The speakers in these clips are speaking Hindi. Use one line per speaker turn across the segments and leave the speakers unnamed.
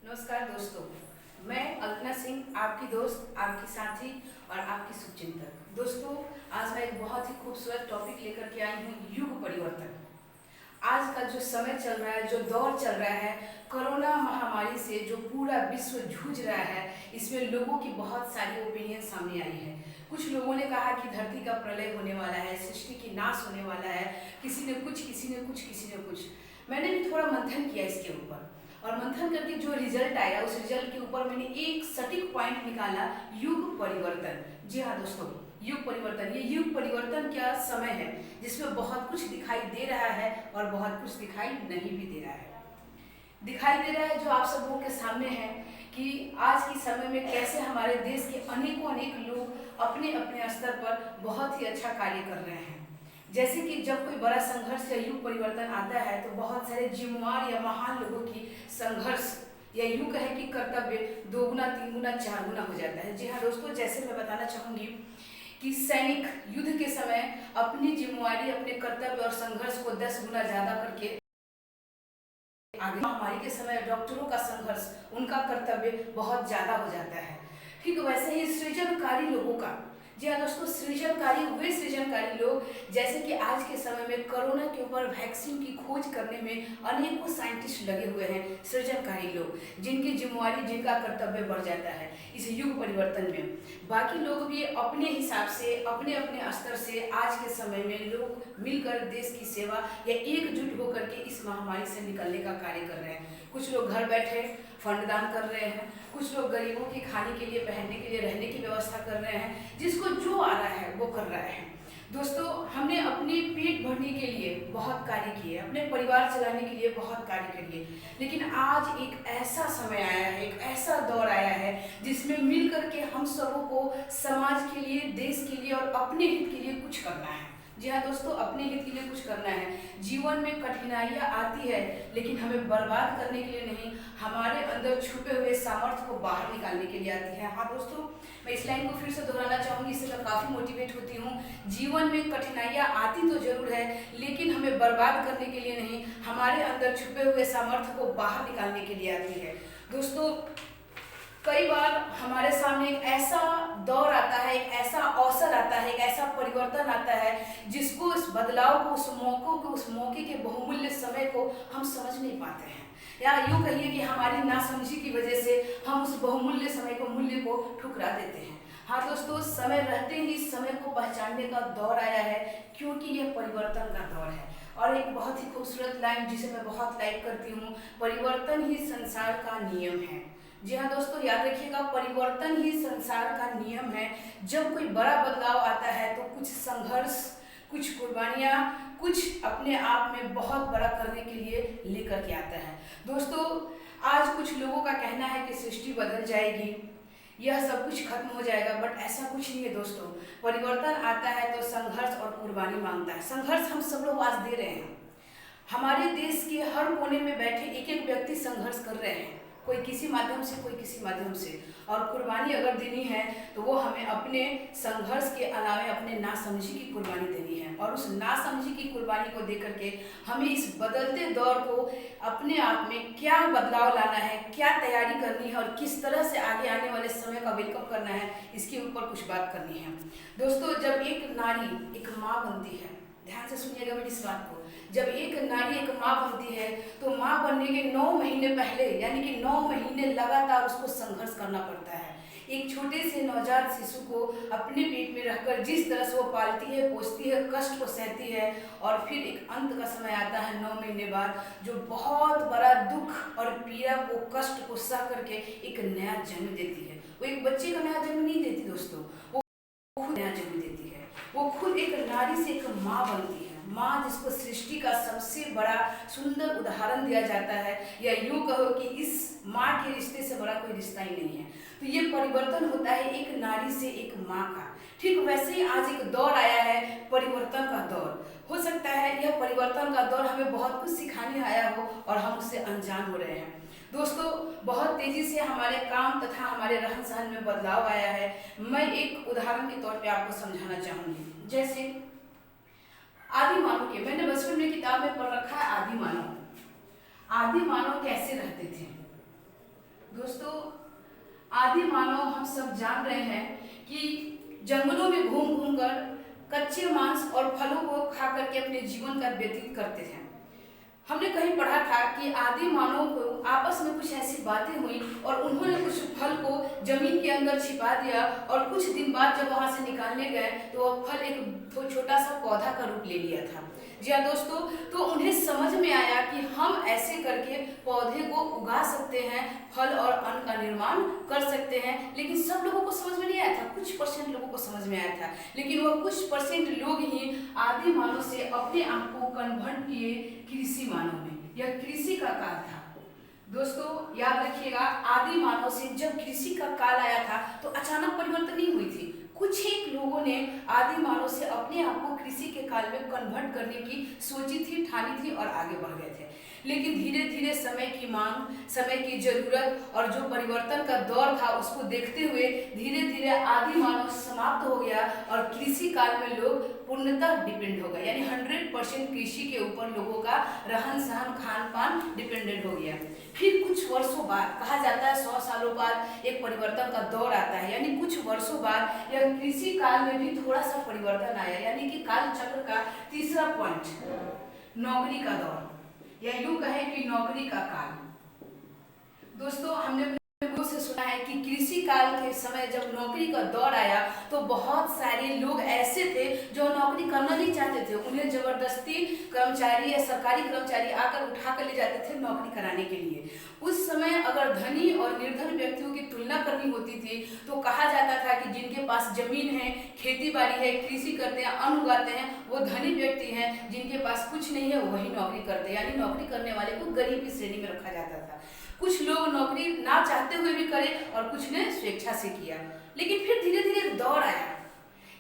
नमस्कार दोस्तों, मैं अल्पना सिंह, आपकी दोस्त, आपकी साथी और आपकी शुभचिंतक। दोस्तों, आज मैं एक बहुत ही खूबसूरत टॉपिक लेकर के आई हूँ, युग परिवर्तन। आज का जो समय चल रहा है, जो दौर चल रहा है, कोरोना महामारी से जो पूरा विश्व जूझ रहा है, इसमें लोगों की बहुत सारी ओपिनियन सामने आई है। कुछ लोगों ने कहा कि धरती का प्रलय होने वाला है, सृष्टि की नाश होने वाला है, किसी ने कुछ, किसी ने कुछ, किसी ने कुछ। मैंने भी थोड़ा मंथन किया इसके ऊपर, और मंथन करके जो रिजल्ट आया, उस रिजल्ट के ऊपर मैंने एक सटीक पॉइंट निकाला, युग परिवर्तन। जी हाँ दोस्तों, युग परिवर्तन। ये युग परिवर्तन का समय है जिसमें बहुत कुछ दिखाई दे रहा है और बहुत कुछ दिखाई नहीं भी दे रहा है। दिखाई दे रहा है जो आप सब लोगों के सामने है कि आज के समय में कैसे हमारे देश के अनेकों अनेक लोग अपने अपने स्तर पर बहुत ही अच्छा कार्य कर रहे हैं। जैसे कि जब कोई बड़ा संघर्ष या युग परिवर्तन आता है तो बहुत सारे जिम्मेवार या महान लोगों की संघर्ष या यूं कहें कि कर्तव्य दोगुना, तीन गुना, चार गुना हो जाता है। जी हाँ दोस्तों, जैसे मैं बताना चाहूंगी कि सैनिक युद्ध के समय अपनी जिम्मेवारी, अपने कर्तव्य और संघर्ष को 10 गुना ज्यादा करके आगे, महामारी के समय डॉक्टरों का संघर्ष, उनका कर्तव्य बहुत ज्यादा हो जाता है। ठीक वैसे ही सृजनकारी लोगों का, जी हाँ दोस्तों, सृजनकारी लोग, जैसे कि आज के समय में कोरोना के ऊपर वैक्सीन की खोज करने में अनेकों साइंटिस्ट लगे हुए हैं, सृजनकारी लोग, जिनकी जिम्मेवारी, जिनका कर्तव्य बढ़ जाता है इस युग परिवर्तन में। बाकी लोग भी अपने हिसाब से, अपने अपने स्तर से आज के समय में लोग मिलकर देश की सेवा या एकजुट होकर के इस महामारी से निकलने का कार्य कर रहे हैं। कुछ लोग घर बैठे फंड दान कर रहे हैं, कुछ लोग गरीबों की खाने के लिए, पहनने के लिए, रहने की व्यवस्था कर रहे हैं। जिसको जो आ रहा है वो कर रहा है। दोस्तों, हमने अपने पेट भरने के लिए बहुत कार्य किए, अपने परिवार चलाने के लिए बहुत कार्य किए, लेकिन आज एक ऐसा समय आया है, एक ऐसा दौर आया है जिसमें मिल करके हम सबों को समाज के लिए, देश के लिए और अपने हित के लिए कुछ करना है। जी हाँ दोस्तों, अपने हित के लिए कुछ करना है। जीवन में कठिनाइयाँ आती है, लेकिन हमें बर्बाद करने के लिए नहीं, हमारे अंदर छुपे हुए सामर्थ्य को बाहर निकालने के लिए आती है। हाँ दोस्तों, मैं इस लाइन को फिर से दोहराना चाहूँगी, इससे मैं काफ़ी मोटिवेट होती हूँ। जीवन में कठिनाइयाँ आती तो जरूर है, लेकिन हमें बर्बाद करने के लिए नहीं, हमारे अंदर छुपे हुए सामर्थ्य को बाहर निकालने के लिए आती है। दोस्तों, कई बार हमारे सामने एक ऐसा दौर आता है, एक ऐसा अवसर आता है, एक ऐसा परिवर्तन आता है जिसको, इस बदलाव को, उस मौकों को, उस मौके के बहुमूल्य समय को हम समझ नहीं पाते हैं, या यूँ कहिए कि हमारी नासमझी की वजह से हम उस बहुमूल्य समय को, मूल्य को ठुकरा देते हैं। हाँ दोस्तों, समय रहते ही समय को पहचानने का दौर आया है, क्योंकि यह परिवर्तन का दौर है। और एक बहुत ही खूबसूरत लाइन जिसे मैं बहुत लाइक करती हूँ, परिवर्तन ही संसार का नियम है। जी हाँ दोस्तों, याद रखिएगा, परिवर्तन ही संसार का नियम है। जब कोई बड़ा बदलाव आता है तो कुछ संघर्ष, कुछ कुर्बानियाँ, कुछ अपने आप में बहुत बड़ा करने के लिए लेकर के आता है। दोस्तों, आज कुछ लोगों का कहना है कि सृष्टि बदल जाएगी, यह सब कुछ खत्म हो जाएगा, बट ऐसा कुछ नहीं है दोस्तों। परिवर्तन आता है तो संघर्ष और कुर्बानी मांगता है। संघर्ष हम सब लोग आज दे रहे हैं। हमारे देश के हर कोने में बैठे एक एक व्यक्ति संघर्ष कर रहे हैं, कोई किसी माध्यम से, कोई किसी माध्यम से। और कुर्बानी अगर देनी है तो वो हमें अपने संघर्ष के अलावे अपने नासमझी की कुर्बानी देनी है, और उस नासमझी की कुर्बानी को देकर के हमें इस बदलते दौर को अपने आप में क्या बदलाव लाना है, क्या तैयारी करनी है, और किस तरह से आगे आने वाले समय का वेलकम करना है, इसके ऊपर कुछ बात करनी है। दोस्तों, जब एक नारी एक माँ बनती है, ध्यान से सुनिएगा मेरी इस बात को, जब एक नारी एक माँ बनती है तो माँ बनने के 9 महीने पहले, यानी कि 9 महीने लगातार उसको संघर्ष करना पड़ता है। एक छोटे से नवजात शिशु को अपने पेट में रखकर जिस तरह से वो पालती है, पोसती है, कष्ट को सहती है, और फिर एक अंत का समय आता है 9 महीने बाद, जो बहुत बड़ा दुख और पीड़ा को, कष्ट को सह करके एक नया जन्म देती है। वो एक बच्चे का नया जन्म नहीं देती दोस्तों, वो खुद नया जन्म देती है। वो खुद एक नारी से एक माँ बनती है, माँ जिसको सृष्टि का सबसे बड़ा सुंदर उदाहरण दिया जाता है, या यूँ कहो कि इस माँ के रिश्ते से बड़ा कोई रिश्ता ही नहीं है। तो ये परिवर्तन होता है एक नारी से एक माँ का। ठीक वैसे ही आज एक दौर आया है, परिवर्तन का दौर। हो सकता है यह परिवर्तन का दौर हमें बहुत कुछ सिखाने आया हो और हम उससे अनजान हो रहे हैं। दोस्तों, बहुत तेजी से हमारे काम तथा हमारे रहन सहन में बदलाव आया है। मैं एक उदाहरण के तौर पे आपको समझाना चाहूंगी। जैसे आदि मानव के, मैंने बचपन में किताब में पढ़ रखा है आदि मानव। आदि मानव कैसे रहते थे? दोस्तों, आदि मानव हम सब जान रहे हैं कि जंगलों में घूम घूम कर कच्चे मांस और फलों को खा करके अपने जीवन का व्यतीत करते थे। हमने कहीं पढ़ा था कि आदि मानव को आपस में कुछ ऐसी बातें हुई और उन्होंने कुछ फल को जमीन के अंदर छिपा दिया और कुछ दिन बाद जब वहां से निकालने गए तो वह फल एक छोटा सा पौधा का रूप ले लिया था। जी हाँ दोस्तों, तो उन्हें समझ में आया कि हम ऐसे करके पौधे को उगा सकते हैं, फल और अन्न का निर्माण कर सकते हैं। लेकिन सब लोगों को समझ में नहीं आया था, कुछ परसेंट लोगों को समझ में आया था। लेकिन वह कुछ परसेंट लोग ही आदि मानव से अपने आप को कन्वर्ट किए कृषि मानव में। यह कृषि का काल था। दोस्तों याद रखिएगा, आदि मानव से जब कृषि का काल आया था तो अचानक परिवर्तन नहीं हुई थी। कुछ एक लोगों ने आदि मानव से अपने आप को कृषि के काल में कन्वर्ट करने की सोची थी, ठानी थी और आगे बढ़ गए थे। लेकिन धीरे धीरे समय की मांग, समय की जरूरत और जो परिवर्तन का दौर था उसको देखते हुए धीरे धीरे आदि मानव समाप्त हो गया और कृषि काल में लोग पूर्णतः डिपेंड हो गए। यानी 100% कृषि के ऊपर लोगों का रहन सहन, खान पान डिपेंडेंट हो गया। फिर कुछ वर्षों बाद, कहा जाता है 100 सालों बाद एक परिवर्तन का दौर आता है, यानी कुछ वर्षों बाद यह कृषि काल में भी थोड़ा सा परिवर्तन आया। यानी कि काल चक्र का तीसरा पॉइंट, नौकरी का दौर, या यूं कहें कि नौकरी का काल। दोस्तों हमने अपने गुरु से सुना है कि कृषि काल के समय जब नौकरी का दौर आया तो बहुत सारे लोग ऐसे थे जो नौकरी करना नहीं चाहते थे। उन्हें जबरदस्ती कर्मचारी या सरकारी कर्मचारी आकर उठा कर ले जाते थे नौकरी कराने के लिए। उस समय अगर धनी और निर्धन व्यक्तियों की तुलना करनी होती थी तो कहा जाता था कि जिनके पास जमीन है, खेती बाड़ी है, कृषि करते हैं, अन्न उगाते हैं, वो धनी व्यक्ति हैं। जिनके पास कुछ नहीं है वही नौकरी करते हैं, यानी नौकरी करने वाले को गरीब की श्रेणी में रखा जाता था। कुछ लोग नौकरी ना चाहते हुए भी करे और कुछ ने स्वेच्छा से किया। लेकिन फिर धीरे धीरे दौर आया,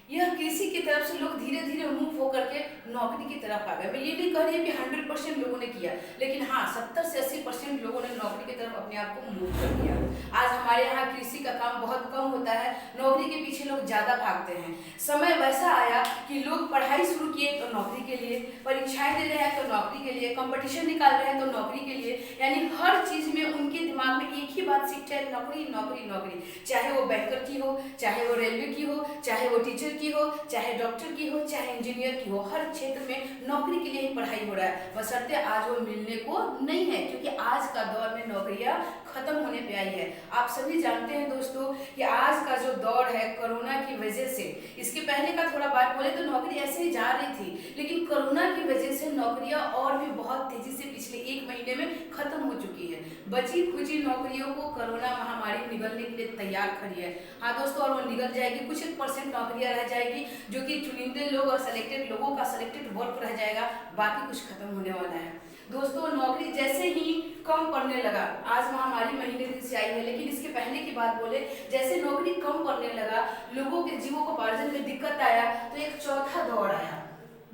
यह कृषि की तरफ से लोग धीरे धीरे मूव होकर के नौकरी की तरफ आ गए। मैं ये नहीं कह रही कि 100% लोगों ने किया, लेकिन हाँ 70 से 80% लोगों ने नौकरी की तरफ अपने आप को मूव कर दिया। आज हमारे यहाँ कृषि का काम बहुत कम होता है, नौकरी के पीछे लोग ज्यादा भागते हैं। समय वैसा आया कि लोग पढ़ाई शुरू किए तो नौकरी के लिए, परीक्षाएं दे रहे हैं तो नौकरी के लिए, कंपटीशन निकाल रहे हैं तो नौकरी के लिए, यानी हर चीज में उनके दिमाग में एक ही बात सीखते हैं, नौकरी नौकरी नौकरी। चाहे वो बैंकर की हो, चाहे वो रेलवे की हो, चाहे वो टीचर की हो, चाहे डॉक्टर की हो, चाहे इंजीनियर की हो, हर क्षेत्र में नौकरी के लिए ही पढ़ाई हो रहा है। बशर्ते आज वो मिलने को नहीं है, क्योंकि आज का दौर में नौकरियां खत्म होने पे आई है। आप सभी जानते हैं दोस्तों कि आज का जो दौर है कोरोना की वजह से, इसके पहले का थोड़ा बात बोले तो नौकरी ऐसे ही जा रही थी, लेकिन कोरोना की वजह से नौकरियां और भी बहुत तेजी से पिछले 1 महीने में खत्म हो चुकी है। बची खुची नौकरियों को कोरोना महामारी निगलने के लिए तैयार खड़ी है। हाँ दोस्तों, और वो निगल जाएगी, कुछ 1% नौकरियां रह जाएगी जो कि चुनिंदे लोग और सिलेक्टेड लोगों का सिलेक्टेड वर्क रह जाएगा, बाकी कुछ खत्म होने वाला है। दोस्तों नौकरी जैसे ही कम पड़ने लगा, आज महामारी महीने दिन से आई है, लेकिन इसके पहले की बात बोले, जैसे नौकरी कम पड़ने लगा, लोगों के जीवोपार्जन में दिक्कत आया, तो एक चौथा दौर आया।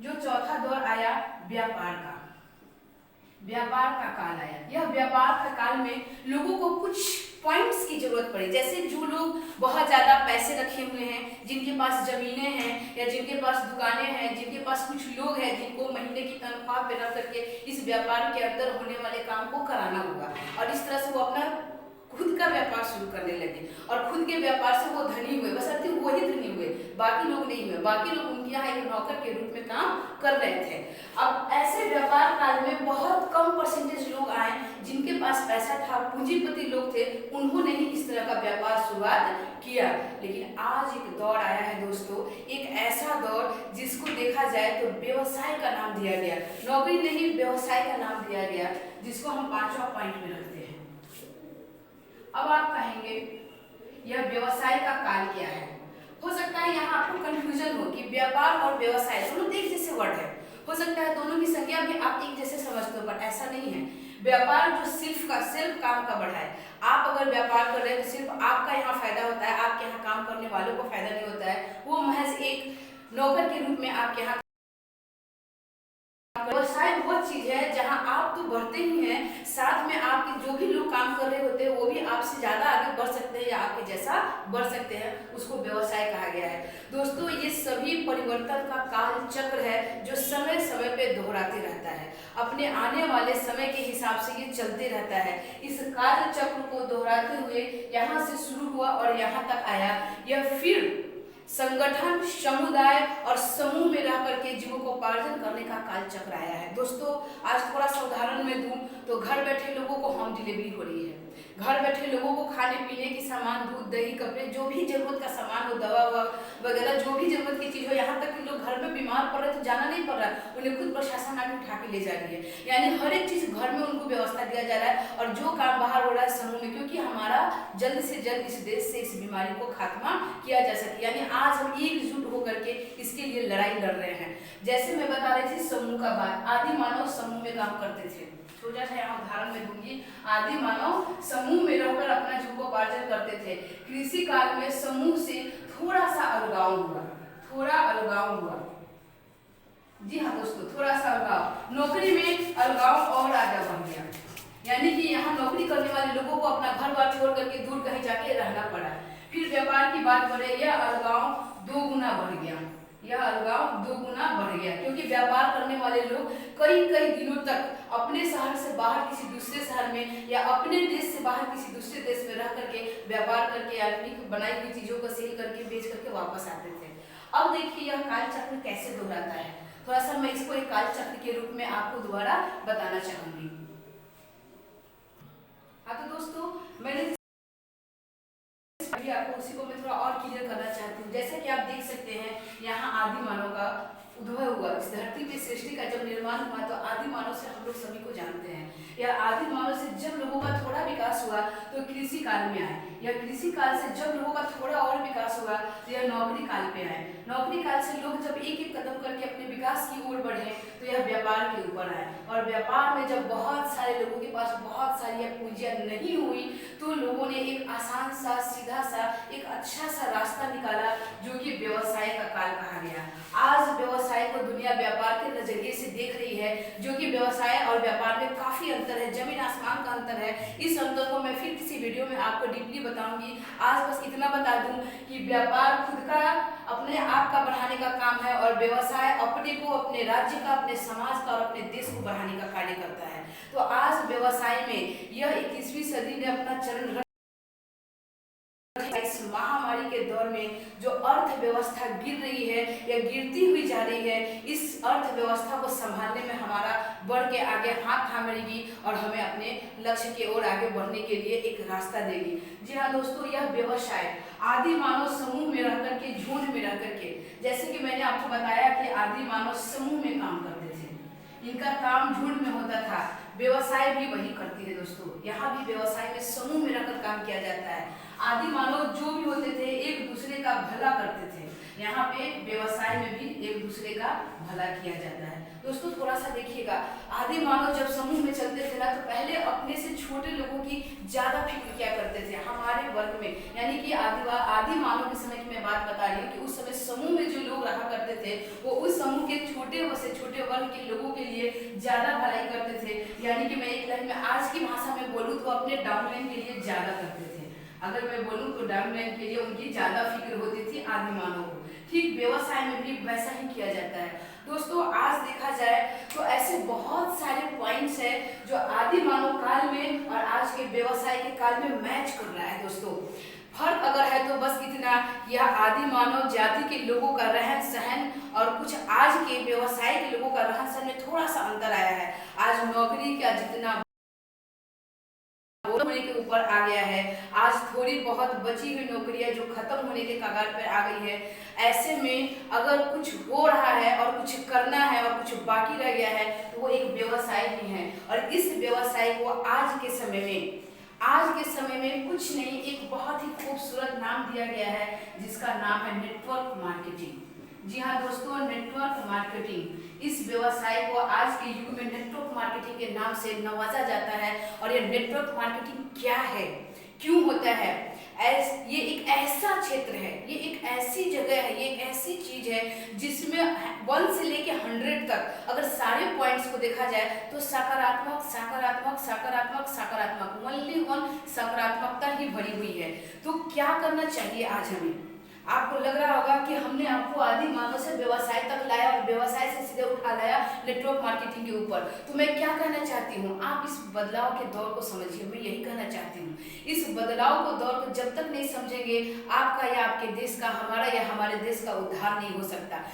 जो चौथा दौर आया व्यापार का, व्यापार का काल आया। यह व्यापार का काल में लोगों को कुछ पॉइंट्स की जरूरत पड़ी। जैसे जो लोग बहुत ज्यादा पैसे रखे हुए हैं, जिनके पास जमीनें हैं या जिनके पास दुकानें हैं, जिनके पास कुछ लोग हैं जिनको महीने की तनख्वाह पे रख करके इस व्यापार के अंदर होने वाले काम को कराना होगा, और इस तरह से वो अपना खुद का व्यापार शुरू करने लगे और खुद के व्यापार से वो धनी हुए। बशर्ते वो ही धनी हुए, बाकी लोग नहीं हुए। बाकी लोग उनके यहाँ एक नौकर के रूप में काम कर रहे थे। अब ऐसे व्यापार काल में बहुत कम परसेंटेज लोग आए जिनके पास पैसा था, पूंजीपति लोग थे, उन्होंने ही इस तरह का व्यापार शुरुआत किया। लेकिन आज एक दौर आया है दोस्तों, एक ऐसा दौर जिसको देखा जाए तो व्यवसाय का नाम दिया गया, नौकरी नहीं व्यवसाय का नाम दिया गया, जिसको हम 5वां पॉइंट में रखते हैं। अब आप कहेंगे यह व्यवसाय का काल क्या है? हो सकता है यहाँ आपको कंफ्यूजन हो कि व्यापार और व्यवसाय दोनों एक जैसे वर्ड है, हो सकता है दोनों की संज्ञा भी आप एक जैसे समझते हो, पर ऐसा नहीं है। व्यापार जो सिर्फ काम का बढ़ा है। आप अगर व्यापार कर रहे हैं तो सिर्फ आपका यहाँ फायदा होता है, आपके यहाँ काम करने वालों को फायदा नहीं होता है। वो महज एक नौकर के रूप में आपके यहाँ। व्यवसाय वो चीज है जहां आप तो बढ़ते ही हैं, साथ में आपके जो भी लोग काम कर रहे होते हैं वो भी आपसे ज्यादा आगे बढ़ सकते हैं या आपके जैसा बढ़ सकते हैं, उसको व्यवसाय कहा गया है। दोस्तों ये सभी परिवर्तन का काल चक्र है जो समय समय पे दोहराते रहता है, अपने आने वाले समय के हिसाब से ये चलते रहता है। इस काल चक्र को दोहराते हुए यहाँ से शुरू हुआ और यहाँ तक आया, यह फिर संगठन, समुदाय और समूह में रह करके जीविकोपार्जन करने का काल चक्र आया है। दोस्तों आज थोड़ा सा उदाहरण में दूं तो घर बैठे लोगों को होम डिलीवरी हो रही है, घर बैठे लोगों को खाने पीने की सामान, दूध दही कपड़े, जो भी जरूरत का सामान हो, दवा वगैरह जो भी जरूरत की चीज हो, यहाँ तक कि लोग घर में बीमार पड़ रहे तो जाना नहीं पड़ रहा, उन्हें खुद प्रशासन आके उठा के ले जा रही है। यानी हर एक चीज घर में उनको व्यवस्था दिया जा रहा है और जो काम बाहर हो रहा है समूह में, क्योंकि हमारा जल्द से जल्द इस देश से इस बीमारी को खात्मा किया जा सके। यानी आज हम एकजुट होकर के इसके लिए लड़ाई लड़ रहे हैं। जैसे मैं बता रही थी समूह का बात, आदि मानव समूह में काम करते थे, छोटा सा यहाँ उदाहरण में दूंगी। आदि मानव समूह में रहकर अपना जीविकोपार्जन करते थे। कृषि काल में समूह से थोड़ा सा अलगाव हुआ, थोड़ा अलगाव हुआ। जी हाँ दोस्तों, थोड़ा सा अलगाव, नौकरी में अलगाव और आगे बढ़ गया। यानी कि यहाँ नौकरी करने वाले लोगों को अपना घर बार छोड़ करके दूर कहीं जाके रहना पड़ा। फिर व्यापार की बात बढ़े, यह अलगाव 2 गुना बढ़ गया, यह अलगाव 2 गुना बढ़ गया, क्योंकि व्यापार करने वाले लोग कई कई दिनों तक अपने शहर से बाहर किसी दूसरे शहर में या अपने देश से बाहर किसी दूसरे देश में रह करके व्यापार करके आदमी बनाई हुई चीजों को सेल करके बेच करके वापस आते थे। अब देखिए यह काल चक्र कैसे दोहराता है, थोड़ा सा मैं इसको एक काल चक्र के रूप में आपको दोबारा बताना चाहूंगी। हाँ तो दोस्तों मैंने आपको उसी को मैं थोड़ा और क्लियर करना चाहती हूँ। जैसे कि आप देख सकते हैं यहाँ आदि मानव का उद्भव हुआ, इस धरती पे सृष्टि का जब निर्माण हुआ तो आदि मानव से हम लोग सभी को जानते हैं। या आदि मानव से जब लोगों का थोड़ा विकास हुआ तो कृषि काल में आए, या कृषि काल से जब लोगों का थोड़ा और विकास हुआ तो यह नौकरी काल पे आए। नौकरी काल से लोग जब एक एक कदम करके अपने विकास की ओर बढ़े तो यह व्यापार के ऊपर आए, और व्यापार में जब बहुत सारे लोगों के पास बहुत सारी पूंजियां नहीं हुई तो लोगों ने एक आसान सा, सीधा सा, एक अच्छा सा रास्ता निकाला जो कि व्यवसाय का काल कहा गया। आज व्यवसाय को दुनिया व्यापार के नजरिए से देख रही है, जो कि व्यवसाय और व्यापार में काफी अंतर है, जमीन आसमान का अंतर है। इस अंतर को मैं फिर किसी वीडियो में आपको डीपली बताऊंगी। आज बस इतना बता दूं कि व्यापार खुद का अपने आप का बढ़ाने का काम है और व्यवसाय अपने को, अपने राज्य का, अपने समाज का और अपने देश को बढ़ाने का कार्य करता है। तो आज व्यवसाय में यह 21वीं सदी ने अपना चरण इस महामारी के दौर में जो अर्थव्यवस्था गिर रही है या गिरती हुई जा रही है, इस अर्थव्यवस्था को संभालने में हमारा बढ़ के आगे हाथ थामेगी और हमें अपने लक्ष्य की ओर आगे बढ़ने के लिए एक रास्ता देगी। जी हाँ दोस्तों, यह व्यवसाय आदि मानव समूह में रह करके, झुंड में रह करके, जैसे कि मैंने आपको बताया कि आदि मानव समूह में काम करते थे, इनका काम झुंड में होता था। व्यवसाय भी वही करती है दोस्तों, यहाँ भी व्यवसाय में समूह में रहकर काम किया जाता है। आदि मानव जो भी होते थे एक दूसरे का भला करते थे, यहाँ पे व्यवसाय में भी एक दूसरे का भला किया जाता है। दोस्तों थोड़ा सा देखिएगा, आदि मानव जब समूह में चलते थे ना तो पहले अपने से छोटे लोगों की ज्यादा फिक्र किया करते थे। हमारे वर्ग में यानी कि आदि मानव के समय की मैं बात बता रही हूँ कि उस समय समूह में जो लोग रहा करते थे वो उस समूह के छोटे से छोटे वर्ग के लोगों के लिए ज्यादा भलाई करते थे। यानी कि मैं एक लाइन में आज की भाषा में बोलूँ तो अपने डाउनलाइन के लिए ज्यादा करते थे। अगर मैं बोलूँ तो डाउनलाइन के लिए उनकी ज्यादा फिक्र होती थी आदि मानव को। ठीक व्यवसाय में भी वैसा ही किया जाता है। दोस्तों आज देखा जाए तो ऐसे बहुत सारे पॉइंट्स हैं जो आदि मानव काल में और आज के व्यवसाय के काल में मैच कर रहा है। दोस्तों फर्क अगर है तो बस इतना, यह आदि मानव जाति के लोगों का रहन सहन और कुछ आज के व्यवसाय के लोगों का रहन सहन में थोड़ा सा अंतर आया है। आज नौकरी का जितना होने के ऊपर आ गया है, आज थोड़ी बहुत बची हुई नौकरियां जो खत्म होने के कगार पर आ गई है। ऐसे में अगर कुछ हो रहा है और कुछ करना है और कुछ बाकी रह गया है तो वो एक व्यवसाय ही है। और इस व्यवसाय को आज के समय में कुछ नहीं, एक बहुत ही खूबसूरत नाम दिया गया है जिसका नाम है नेटवर्क मार्केटिंग। जी हाँ दोस्तों, नेटवर्क मार्केटिंग, इस व्यवसाय को आज के युग में नेटवर्क मार्केटिंग के नाम से नवाजा जाता है। और ये नेटवर्क मार्केटिंग क्या है, क्यों होता है, ये एक ऐसा क्षेत्र है, ये एक ऐसी जगह है, ये एक ऐसी चीज है जिसमें 1 से लेके 100 तक अगर सारे पॉइंट्स को देखा जाए तो सकारात्मक सकारात्मक सकारात्मक सकारात्मक, ओनली 1 सकारात्मकता की भरी हुई है। तो क्या करना चाहिए आज हमें? आपको लग रहा होगा कि हमने आपको आदि मानव से व्यवसाय तक लाया और व्यवसाय से सीधे उठा लाया नेटवर्क मार्केटिंग के ऊपर। तो मैं क्या कहना चाहती हूँ, आप इस बदलाव के दौर को समझिए। मैं यही कहना चाहती हूँ, इस बदलाव को दौर को जब तक नहीं समझेंगे, आपका या आपके देश का, हमारा या हमारे देश का उद्धार नहीं हो सकता।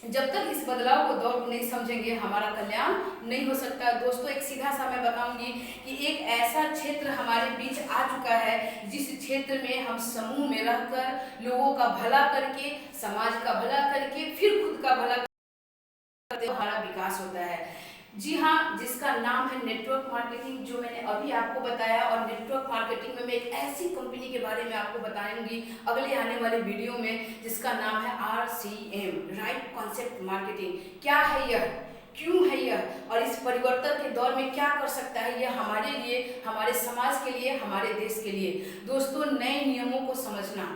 जब तक इस बदलाव को दौर को नहीं समझेंगे, हमारा कल्याण नहीं हो सकता। दोस्तों, एक सीधा सा मैं बताऊंगी कि एक ऐसा क्षेत्र हमारे बीच आ चुका है जिस क्षेत्र में हम समूह में रहकर लोगों का भला करके, समाज का भला करके, फिर खुद का भला करते हमारा विकास होता है। जी हाँ, जिसका नाम है नेटवर्क मार्केटिंग, जो मैंने अभी आपको बताया। और नेटवर्क मार्केटिंग में मैं एक ऐसी कंपनी के बारे में आपको बताऊंगी अगले आने वाले वीडियो में, जिसका नाम है RCM, राइट कॉन्सेप्ट मार्केटिंग। क्या है यह, क्यों है यह, और इस परिवर्तन के दौर में क्या कर सकता है यह हमारे लिए, हमारे समाज के लिए, हमारे देश के लिए। दोस्तों, नए नियमों को समझना,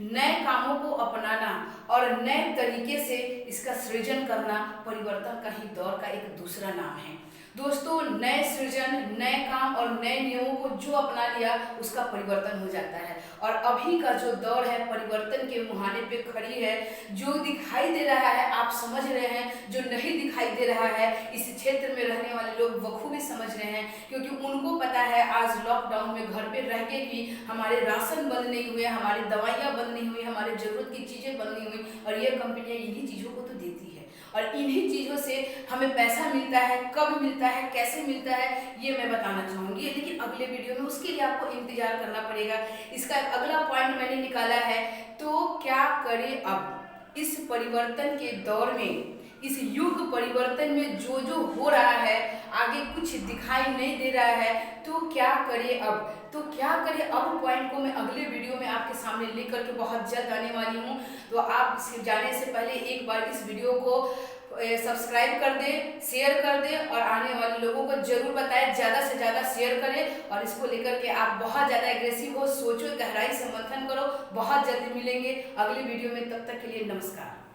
नए कामों को अपनाना और नए तरीके से इसका सृजन करना परिवर्तन का ही दौर का एक दूसरा नाम है। दोस्तों, नए सृजन, नए काम और नए नियमों को जो अपना लिया उसका परिवर्तन हो जाता है। और अभी का जो दौर है परिवर्तन के मुहाने पे खड़ी है। जो दिखाई दे रहा है आप समझ रहे हैं, जो नहीं दिखाई दे रहा है इस क्षेत्र में रहने वाले लोग बखूबी समझ रहे हैं, क्योंकि उनको पता है आज लॉकडाउन में घर पे रह के भी हमारे राशन बंद नहीं हुए, हमारी दवाइयाँ बंद नहीं हुई, हमारे जरूरत की चीज़ें बंद नहीं हुई, और ये कंपनियाँ इन्हीं चीज़ों को तो देती है। और इन्हीं चीज़ों से हमें पैसा मिलता है, कब मिलता है, कैसे मिलता है, ये मैं बताना चाहूँगी, लेकिन अगले वीडियो में। उसके लिए आपको इंतजार करना पड़ेगा। इसका अगला पॉइंट मैंने निकाला है, तो क्या करें अब इस परिवर्तन के दौर में, इस युग परिवर्तन में जो जो हो रहा है, आगे कुछ दिखाई नहीं दे रहा है, तो क्या करें अब। तो क्या करें अब पॉइंट को मैं अगले वीडियो में आपके सामने लेकर के बहुत जल्द आने वाली हूँ। तो आप जाने से पहले एक बार इस वीडियो को सब्सक्राइब कर दें, शेयर कर दें, और आने वाले लोगों को जरूर बताएं, ज़्यादा से ज़्यादा शेयर करें। और इसको लेकर के आप बहुत ज़्यादा एग्रेसिव हो, सोचो, गहराई से मंथन करो। बहुत जल्दी मिलेंगे अगले वीडियो में, तब तक के लिए नमस्कार।